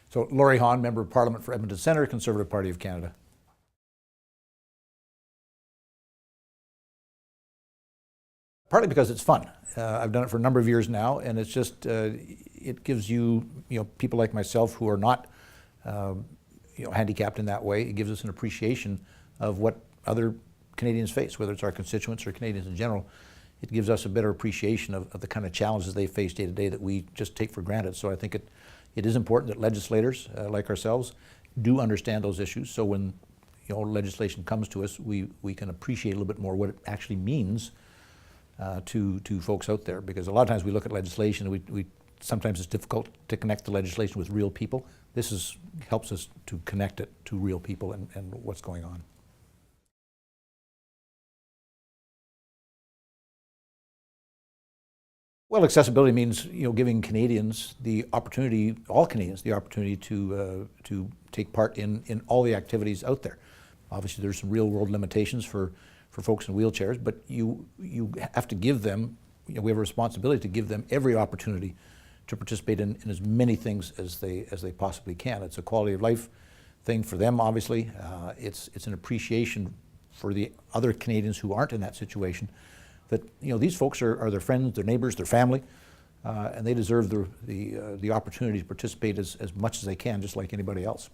So Laurie Hawn, Member of Parliament for Edmonton Centre, Conservative Party of Canada. Partly because it's fun. I've done it for a number of years now, and it's just, it gives you, people like myself who are not, handicapped in that way, it gives us an appreciation of what other Canadians face, whether it's our constituents or Canadians in general. It gives us a better appreciation of the kind of challenges they face day to day that we just take for granted. So I think it is important that legislators like ourselves do understand those issues. So when legislation comes to us, we can appreciate a little bit more what it actually means to folks out there. Because a lot of times we look at legislation and we sometimes it's difficult to connect the legislation with real people. This helps us to connect it to real people and what's going on. Well, accessibility means giving Canadians the opportunity, all Canadians, the opportunity to take part in all the activities out there. Obviously, there's some real-world limitations for folks in wheelchairs, but you have to give them. We have a responsibility to give them every opportunity to participate in as many things as they possibly can. It's a quality of life thing for them. Obviously, it's an appreciation for the other Canadians who aren't in that situation. That these folks are their friends, their neighbors, their family, and they deserve the opportunity to participate as much as they can, just like anybody else.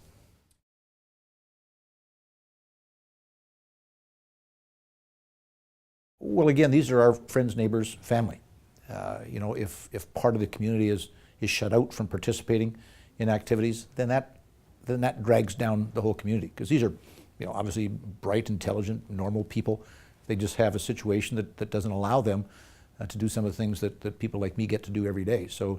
Well, again, these are our friends, neighbors, family. If part of the community is shut out from participating in activities, then that drags down the whole community, because these are obviously bright, intelligent, normal people. They just have a situation that doesn't allow them to do some of the things that people like me get to do every day. So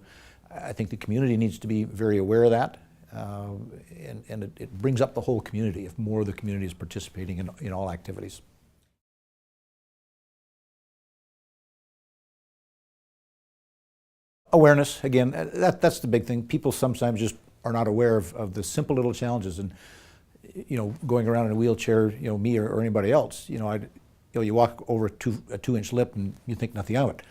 I think the community needs to be very aware of that, and it brings up the whole community if more of the community is participating in all activities. Awareness, again, that's the big thing. People sometimes just are not aware of the simple little challenges, and going around in a wheelchair, me or anybody else, you walk over a 2-inch lip and you think nothing of it.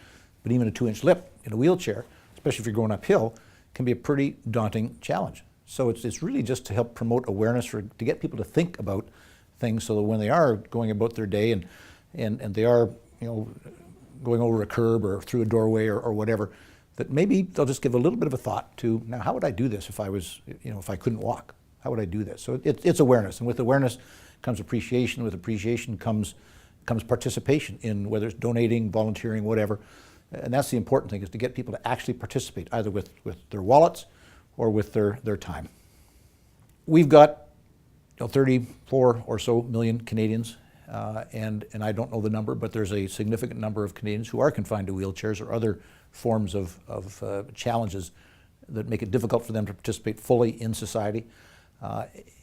But even a 2-inch lip in a wheelchair, especially if you're going uphill, can be a pretty daunting challenge. So it's really just to help promote awareness, to get people to think about things, so that when they are going about their day and they are going over a curb or through a doorway or whatever, that maybe they'll just give a little bit of a thought to, now how would I do this if I couldn't walk? How would I do this? So it's awareness, and with awareness comes appreciation. With appreciation comes participation in, whether it's donating, volunteering, whatever. And that's the important thing, is to get people to actually participate, either with their wallets or with their time. We've got 34 or so million Canadians, and I don't know the number, but there's a significant number of Canadians who are confined to wheelchairs or other forms of challenges that make it difficult for them to participate fully in society.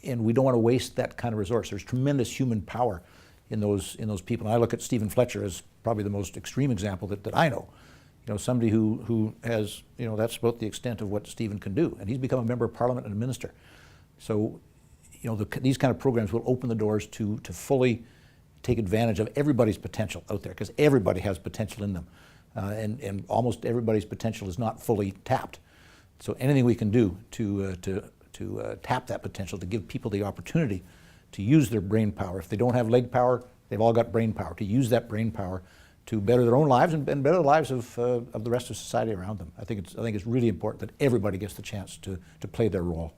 And we don't want to waste that kind of resource. There's tremendous human power in those people. And I look at Stephen Fletcher as probably the most extreme example that I know. Somebody who has, that's about the extent of what Stephen can do. And he's become a member of Parliament and a minister. So, these kind of programs will open the doors to fully take advantage of everybody's potential out there, because everybody has potential in them. And almost everybody's potential is not fully tapped. So anything we can do to tap that potential, to give people the opportunity to use their brain power. If they don't have leg power, they've all got brain power, to use that brain power to better their own lives and better the lives of the rest of society around them. I think it's really important that everybody gets the chance to play their role.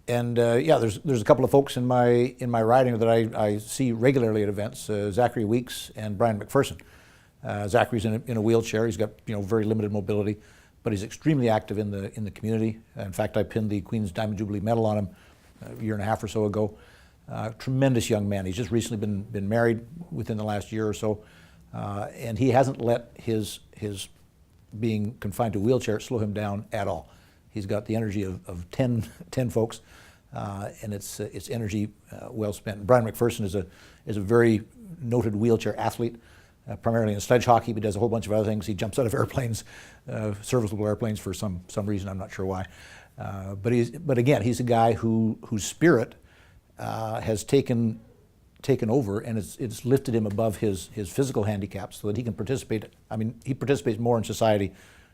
And there's a couple of folks in my riding that I see regularly at events, Zachary Weeks and Brian McPherson. Zachary's in a wheelchair. He's got very limited mobility, but he's extremely active in the community. In fact, I pinned the Queen's Diamond Jubilee Medal on him a year and a half or so ago. Tremendous young man. He's just recently been married within the last year or so, and he hasn't let his being confined to a wheelchair slow him down at all. He's got the energy of 10 folks, and it's energy well spent. Brian McPherson is a very noted wheelchair athlete, primarily in sledge hockey, but does a whole bunch of other things. He jumps out of airplanes, serviceable airplanes, for some reason, I'm not sure why. But again, he's a guy whose spirit has taken over, and it's lifted him above his physical handicaps so that he can participate. I mean, he participates more in society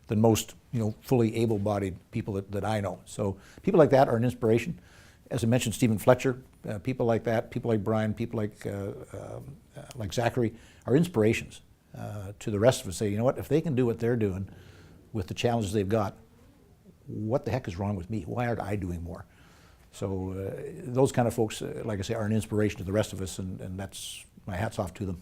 than most, fully able-bodied people that I know. So people like that are an inspiration. As I mentioned, Stephen Fletcher, people like that, people like Brian, people like Zachary are inspirations to the rest of us. Say, you know what, if they can do what they're doing with the challenges they've got, what the heck is wrong with me? Why aren't I doing more? So those kind of folks, like I say, are an inspiration to the rest of us, and that's my hat's off to them.